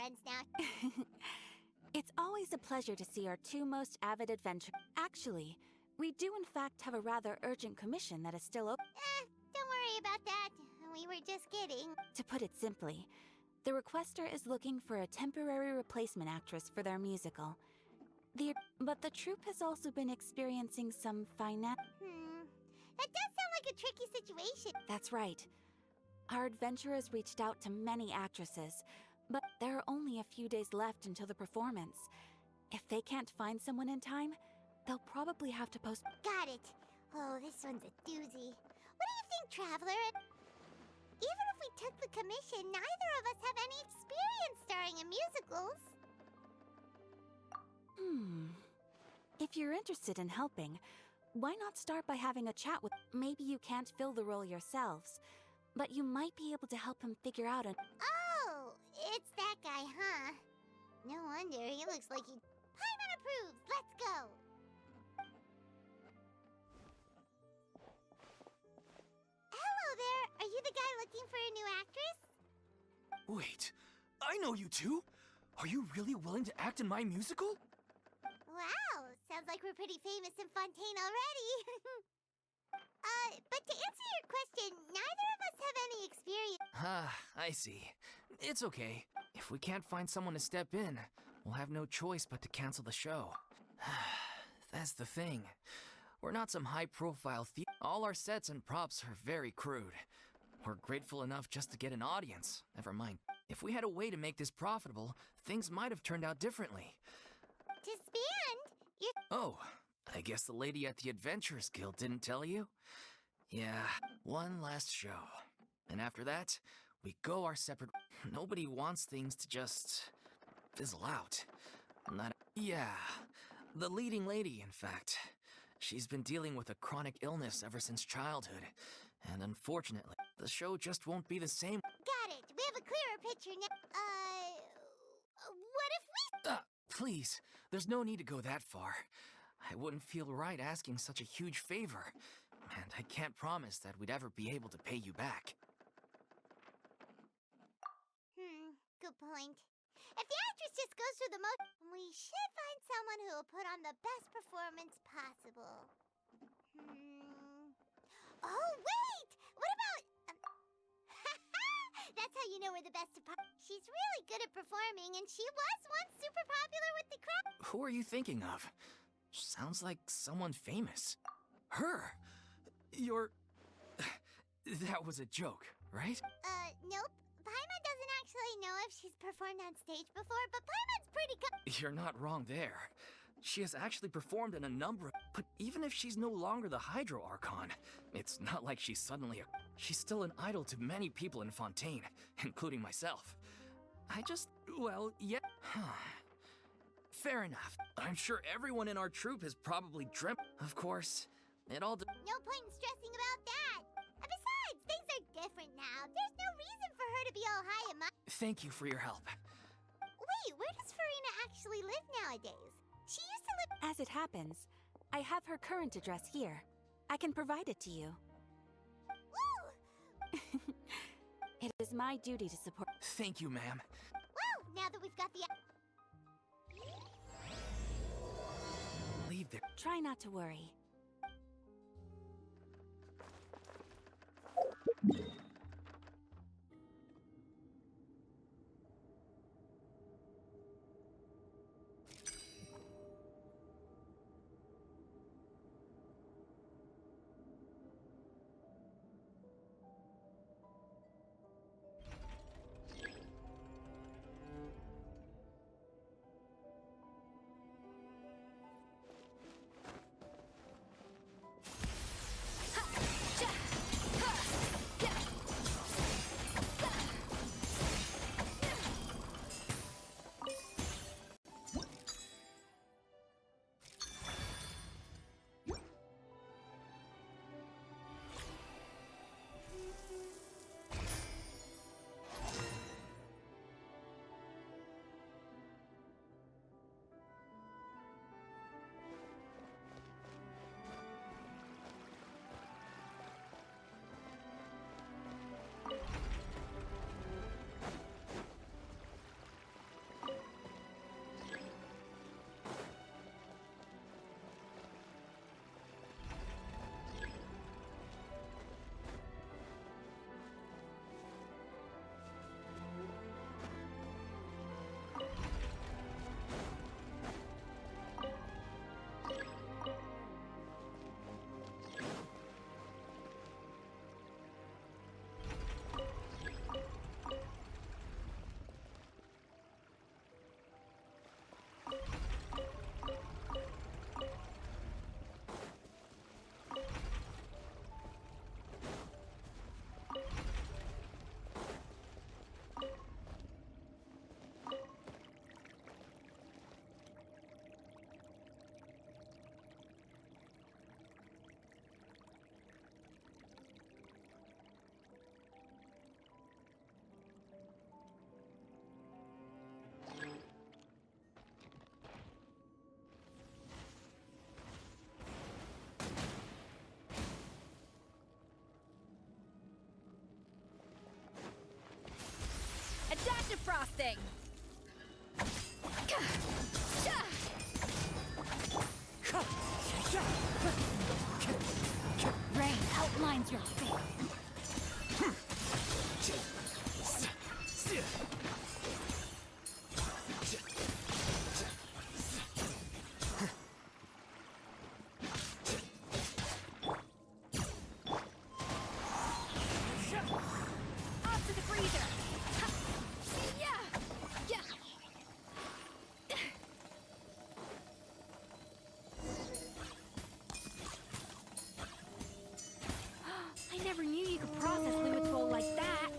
friends now. It's always a pleasure to see our two most avid adventurers. Actually, we do in fact have a rather urgent commission that is still open. Don't worry about that. We were just kidding. To put it simply, the requester is looking for a temporary replacement actress for their musical. But the troupe has also been experiencing some That does sound like a tricky situation. That's right. Our adventurers reached out to many actresses, but there are only a few days left until the performance. If they can't find someone in time, they'll probably have to post. Got it. Oh, this one's a doozy. What do you think, Traveler? Even if we took the commission, neither of us have any experience starring in musicals. If you're interested in helping, why not start by having a chat with... Maybe you can't fill the role yourselves, but you might be able to help him figure out Oh, it's that guy, huh? No wonder, he looks like he... Paimon approves! Let's go! Hello there! Are you the guy looking for a new actress? Wait, I know you two! Are you really willing to act in my musical? Wow, sounds like we're pretty famous in Fontaine already. But to answer your question, neither of us have any experience. I see. It's okay. If we can't find someone to step in, we'll have no choice but to cancel the show. That's the thing. We're not some high-profile theater. All our sets and props are very crude. We're grateful enough just to get an audience, never mind. If we had a way to make this profitable, things might have turned out differently. Disband? Oh, I guess the lady at the Adventurers Guild didn't tell you? Yeah, one last show. And after that, we go our separate... Nobody wants things to just... fizzle out. Yeah, the leading lady, in fact. She's been dealing with a chronic illness ever since childhood. And unfortunately, the show just won't be the same. Got it. We have a clearer picture now. What if we... Please, there's no need to go that far. I wouldn't feel right asking such a huge favor. And I can't promise that we'd ever be able to pay you back. Good point. If the actress just goes through the we should find someone who will put on the best performance possible. Oh, wait! What about... That's how you know we're the best of... She's really good at performing, and she was once super popular with the crowd. Who are you thinking of? Sounds like someone famous. Her! You're... That was a joke, right? Nope. Paimon doesn't actually know if she's performed on stage before, but Paimon's pretty You're not wrong there. She has actually performed in a number of... But even if she's no longer the Hydro Archon, it's not like she's suddenly a... She's still an idol to many people in Fontaine, including myself. I just... well, yeah... Fair enough. I'm sure everyone in our troupe has probably dreamt... Of course, it all... No point in stressing about that. And besides, things are different now. There's no reason for her to be all high and mighty. Thank you for your help. Wait, where does Farina actually live nowadays? She used to live... As it happens, I have her current address here. I can provide it to you. Woo! It is my duty to support... Thank you, ma'am. Woo! Now that we've got the... Leave there. Try not to worry. exhausting! Rain outlines your fate. Off to the freezer! I never knew you could process limit roll like that.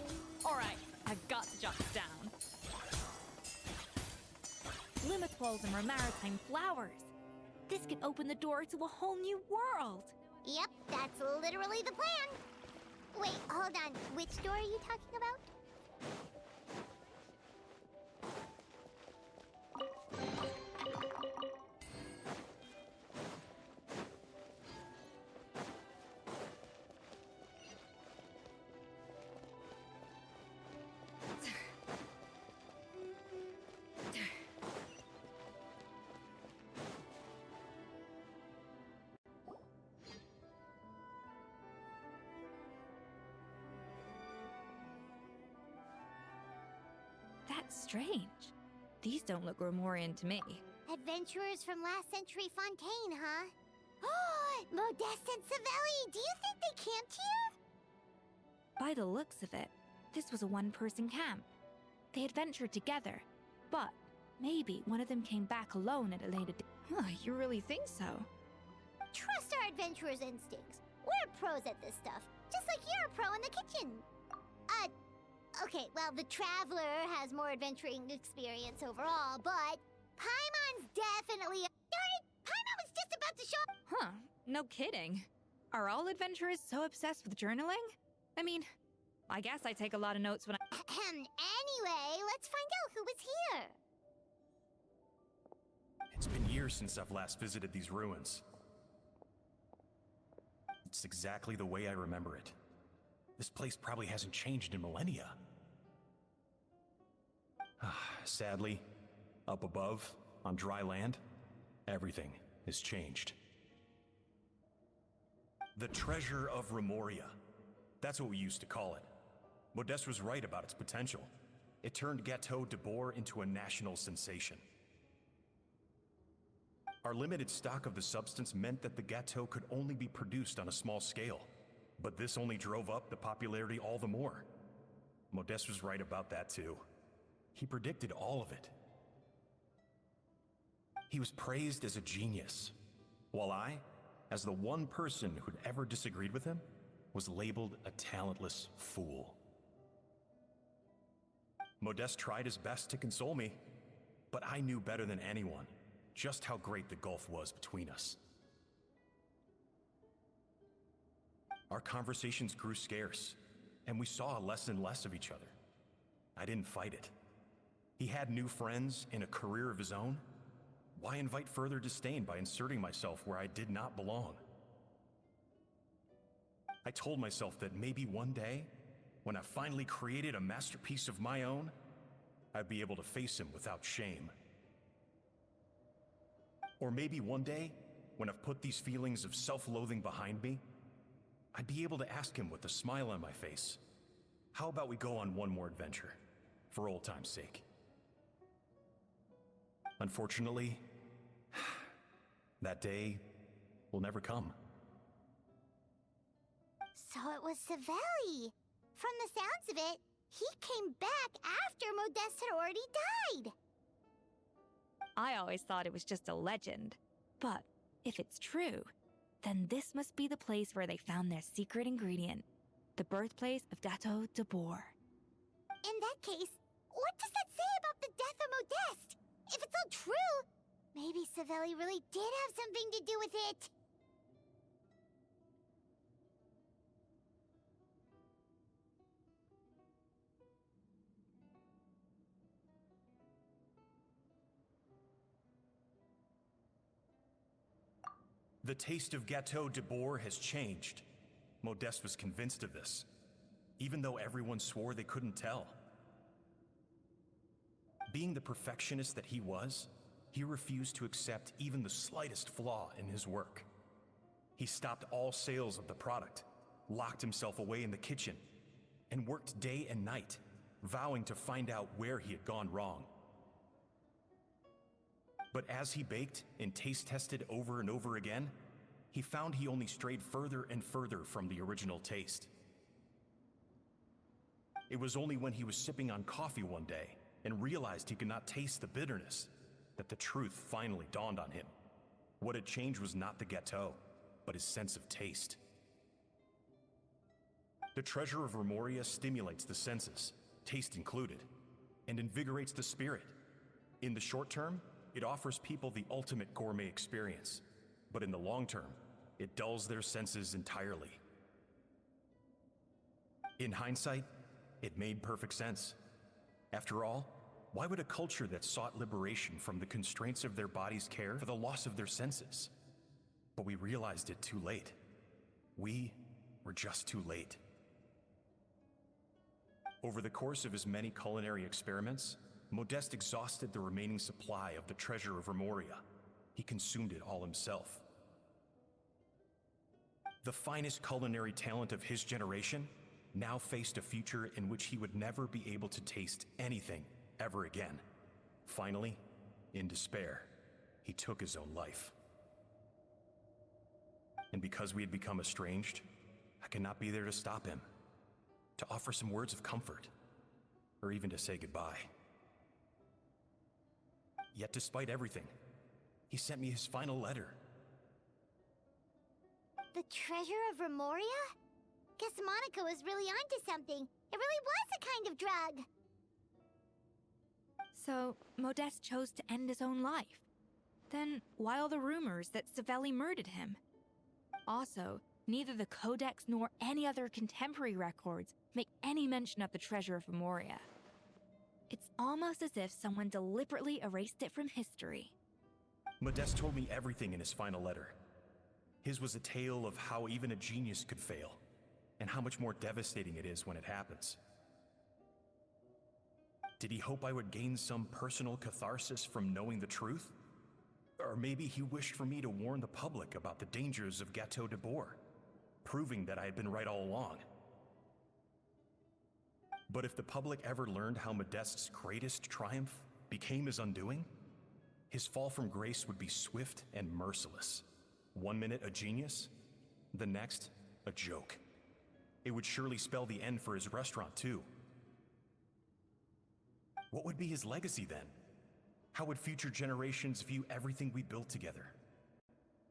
Alright, I've got to jot it down. Limit rolls and maritime flowers. This could open the door to a whole new world. Yep, that's literally the plan. Wait, hold on. Which door are you talking about? That's strange. These don't look Romorian to me. Adventurers from last century Fontaine, huh? Oh, Modeste and Savelli, do you think they camped here? By the looks of it, this was a one-person camp. They adventured together, but maybe one of them came back alone at a later date. You really think so? Trust our adventurers' instincts. We're pros at this stuff, just like you're a pro in the kitchen. Okay, well, the Traveler has more adventuring experience overall, but Paimon's definitely... Darn it! Paimon was just about to show... Huh, no kidding. Are all adventurers so obsessed with journaling? I mean, I guess I take a lot of notes when I... Anyway, let's find out who was here. It's been years since I've last visited these ruins. It's exactly the way I remember it. This place probably hasn't changed in millennia. Sadly, up above, on dry land, everything has changed. The treasure of Remoria. That's what we used to call it. Modeste was right about its potential. It turned Gâteau de Bourg into a national sensation. Our limited stock of the substance meant that the gâteau could only be produced on a small scale. But this only drove up the popularity all the more. Modeste was right about that too. He predicted all of it. He was praised as a genius, while I, as the one person who'd ever disagreed with him, was labeled a talentless fool. Modeste tried his best to console me, but I knew better than anyone just how great the gulf was between us. Our conversations grew scarce, and we saw less and less of each other. I didn't fight it. He had new friends and a career of his own. Why invite further disdain by inserting myself where I did not belong? I told myself that maybe one day, when I finally created a masterpiece of my own, I'd be able to face him without shame. Or maybe one day, when I've put these feelings of self-loathing behind me, I'd be able to ask him with a smile on my face, how about we go on one more adventure, for old time's sake? Unfortunately, that day will never come. So it was Savelli. From the sounds of it, he came back after Modeste had already died. I always thought it was just a legend. But if it's true, then this must be the place where they found their secret ingredient, the birthplace of Gâteau de Bourg. In that case, what does that say about the death of Modeste? If it's all true, maybe Savelli really did have something to do with it. The taste of Gâteau de Bourg has changed. Modeste was convinced of this, even though everyone swore they couldn't tell. Being the perfectionist that he was, he refused to accept even the slightest flaw in his work. He stopped all sales of the product, locked himself away in the kitchen, and worked day and night, vowing to find out where he had gone wrong. But as he baked and taste tested over and over again, he found he only strayed further and further from the original taste. It was only when he was sipping on coffee one day and realized he could not taste the bitterness that the truth finally dawned on him. What had changed was not the gâteau, but his sense of taste. The treasure of Remoria stimulates the senses, taste included, and invigorates the spirit. In the short term, it offers people the ultimate gourmet experience, but in the long term, it dulls their senses entirely. In hindsight, it made perfect sense. After all, why would a culture that sought liberation from the constraints of their bodies care for the loss of their senses? But we realized it too late. We were just too late. Over the course of his many culinary experiments, Modeste exhausted the remaining supply of the treasure of Remoria. He consumed it all himself. The finest culinary talent of his generation now faced a future in which he would never be able to taste anything ever again. Finally, in despair, he took his own life. And because we had become estranged, I could not be there to stop him, to offer some words of comfort, or even to say goodbye. Yet despite everything, he sent me his final letter. The treasure of Remoria? Guess Monica was really onto something. It really was a kind of drug. So, Modeste chose to end his own life. Then, why all the rumors that Savelli murdered him? Also, neither the Codex nor any other contemporary records make any mention of the treasure of Remoria. It's almost as if someone deliberately erased it from history. Modeste told me everything in his final letter. His was a tale of how even a genius could fail, and how much more devastating it is when it happens. Did he hope I would gain some personal catharsis from knowing the truth? Or maybe he wished for me to warn the public about the dangers of Gâteau de Bourg, proving that I had been right all along. But if the public ever learned how Modeste's greatest triumph became his undoing, his fall from grace would be swift and merciless. 1 minute a genius, the next a joke. It would surely spell the end for his restaurant too. What would be his legacy then? How would future generations view everything we built together?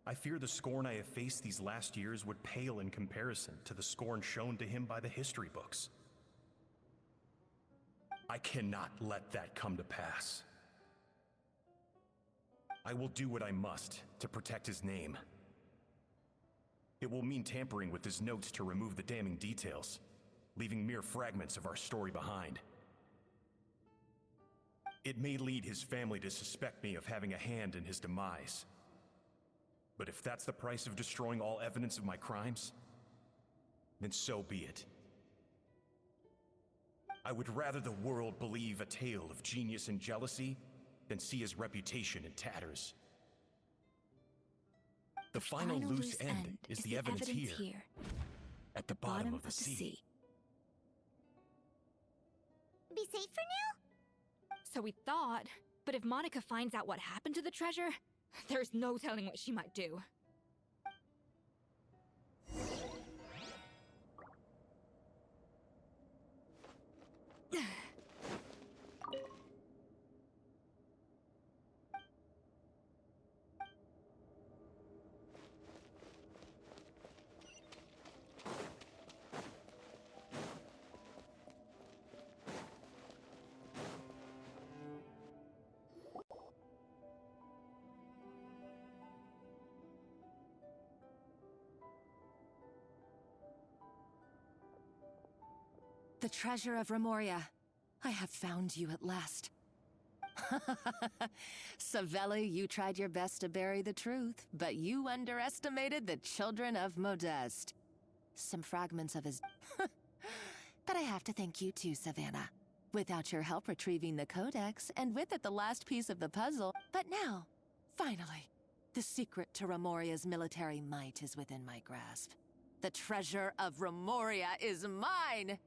I fear the scorn I have faced these last years would pale in comparison to the scorn shown to him by the history books. I cannot let that come to pass. I will do what I must to protect his name. It will mean tampering with his notes to remove the damning details, leaving mere fragments of our story behind. It may lead his family to suspect me of having a hand in his demise. But if that's the price of destroying all evidence of my crimes, then so be it. I would rather the world believe a tale of genius and jealousy than see his reputation in tatters. The final loose end is the evidence here, at the bottom of the sea. Be safe for now? So we thought, but if Monica finds out what happened to the treasure, there's no telling what she might do. The treasure of Remoria. I have found you at last. Savelli, you tried your best to bury the truth, but you underestimated the children of Modeste. Some fragments of his... But I have to thank you too, Savannah. Without your help retrieving the codex, and with it the last piece of the puzzle. But now, finally, the secret to Remoria's military might is within my grasp. The treasure of Remoria is mine!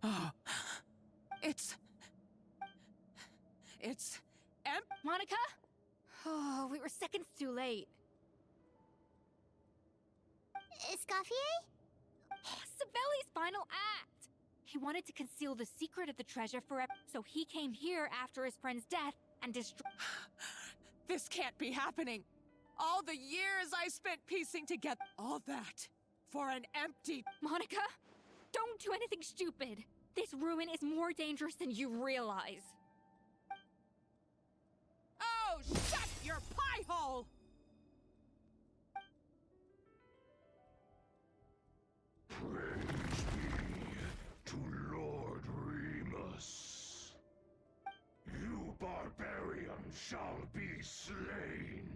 Oh, it's Monica? Oh, we were seconds too late. Escoffier? Savelli's final act! He wanted to conceal the secret of the treasure forever, so he came here after his friend's death and destroyed. This can't be happening! All the years I spent piecing together all that for an empty... Monica, don't do anything stupid. This ruin is more dangerous than you realize. Oh, shut your pie hole! Praise be to Lord Remus. You barbarian shall be slain.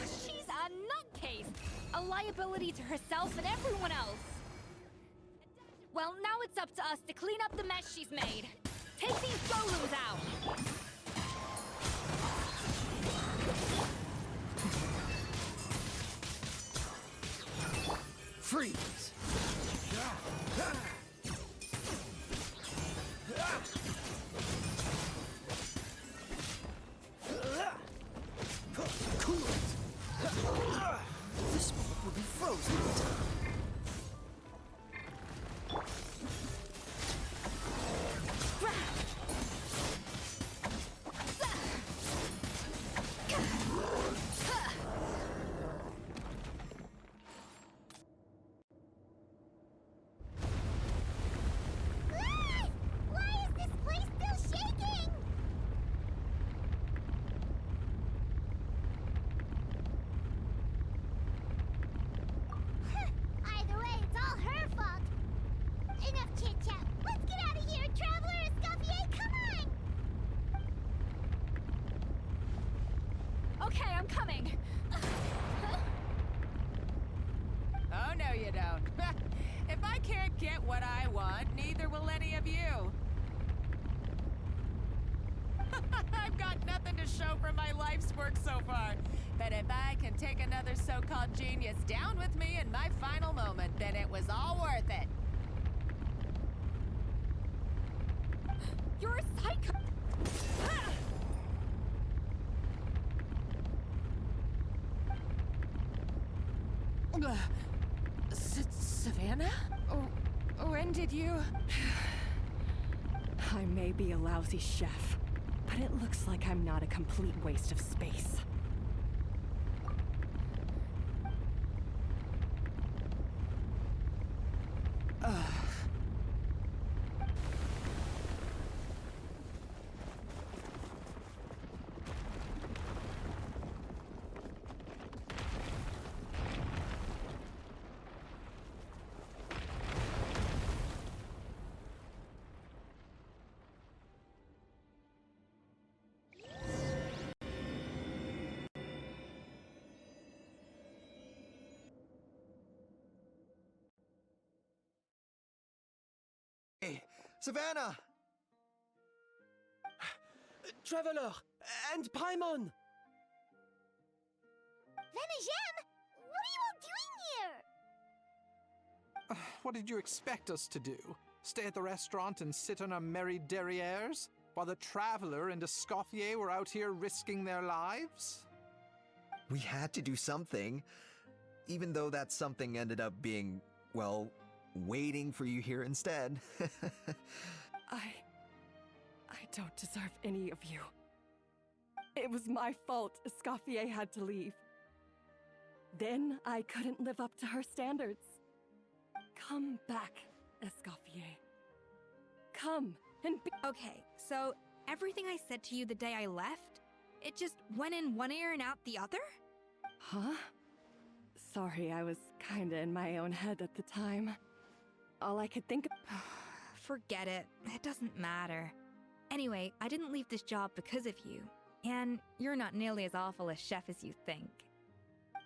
She's a nutcase! A liability to herself and everyone else! Well, now it's up to us to clean up the mess she's made. Take these golems out! Freeze! Coolant! This bullet will be frozen in time. Why is this place still shaking? Either way, it's all her fault. Enough chit-chat. Let's get out of here, Traveler Escoffier, come on! Okay, I'm coming. Oh, no you don't. If I can't get what I want, neither will any of you. I've got nothing to show for my life's work so far. But if I can take another so-called genius down with me in my final moment, then it was all worth it. You're a psycho! Savannah? When did you... I may be a lousy chef, but it looks like I'm not a complete waste of space. Hey, Savannah! Traveler! And Paimon! Venejem, what are you all doing here? What did you expect us to do? Stay at the restaurant and sit on our merry derrieres? While the Traveler and Escoffier were out here risking their lives? We had to do something, even though that something ended up being, well, waiting for you here instead. I don't deserve any of you. It was my fault Escoffier had to leave. Then I couldn't live up to her standards. Come back, Escoffier. Come and be— Okay, so everything I said to you the day I left, it just went in one ear and out the other? Huh? Sorry, I was kinda in my own head at the time. All I could think of— Forget it. It doesn't matter. Anyway, I didn't leave this job because of you. And you're not nearly as awful a chef as you think.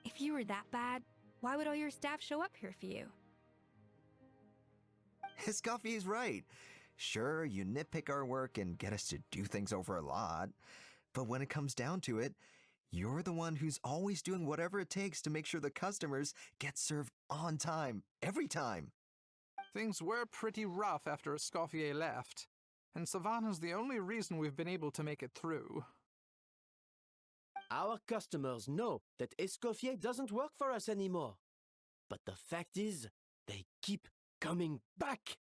If you were that bad, why would all your staff show up here for you? Escoffier's right. Sure, you nitpick our work and get us to do things over a lot, but when it comes down to it, you're the one who's always doing whatever it takes to make sure the customers get served on time, every time. Things were pretty rough after Escoffier left, and Savannah's the only reason we've been able to make it through. Our customers know that Escoffier doesn't work for us anymore. But the fact is, they keep coming back.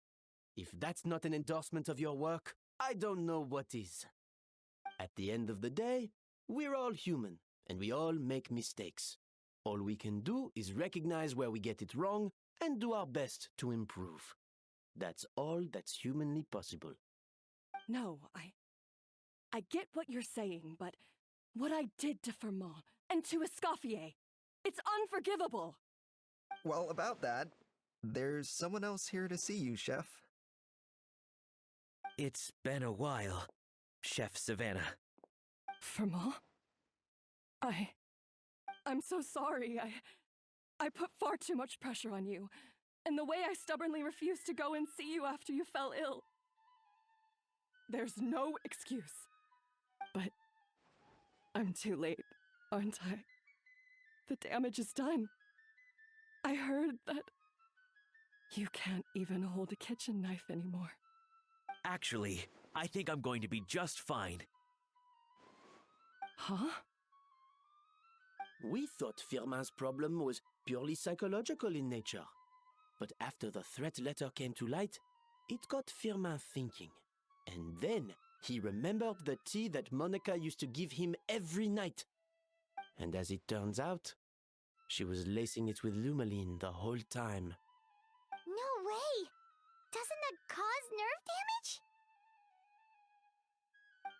If that's not an endorsement of your work, I don't know what is. At the end of the day, we're all human, and we all make mistakes. All we can do is recognize where we get it wrong and do our best to improve. That's all that's humanly possible. No, I get what you're saying, but what I did to Firmin and to Escoffier, it's unforgivable. Well, about that, there's someone else here to see you, Chef. It's been a while, Chef Savannah. Firmin? I'm so sorry. I put far too much pressure on you, and the way I stubbornly refused to go and see you after you fell ill. There's no excuse. But I'm too late, aren't I? The damage is done. I heard that you can't even hold a kitchen knife anymore. Actually, I think I'm going to be just fine. Huh? We thought Firmin's problem was purely psychological in nature. But after the threat letter came to light, it got Firmin thinking. And then he remembered the tea that Monica used to give him every night. And as it turns out, she was lacing it with Lumaline the whole time. No way! Doesn't that cause nerve damage?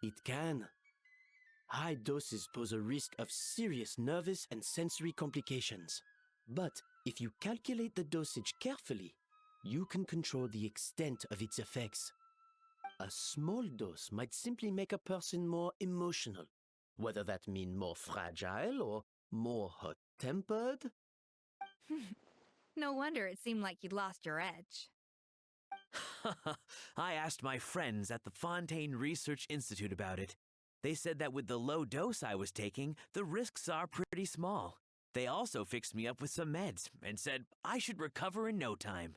It can. High doses pose a risk of serious nervous and sensory complications. But if you calculate the dosage carefully, you can control the extent of its effects. A small dose might simply make a person more emotional, whether that mean more fragile or more hot-tempered. No wonder it seemed like you'd lost your edge. I asked my friends at the Fontaine Research Institute about it. They said that with the low dose I was taking, the risks are pretty small. They also fixed me up with some meds and said I should recover in no time.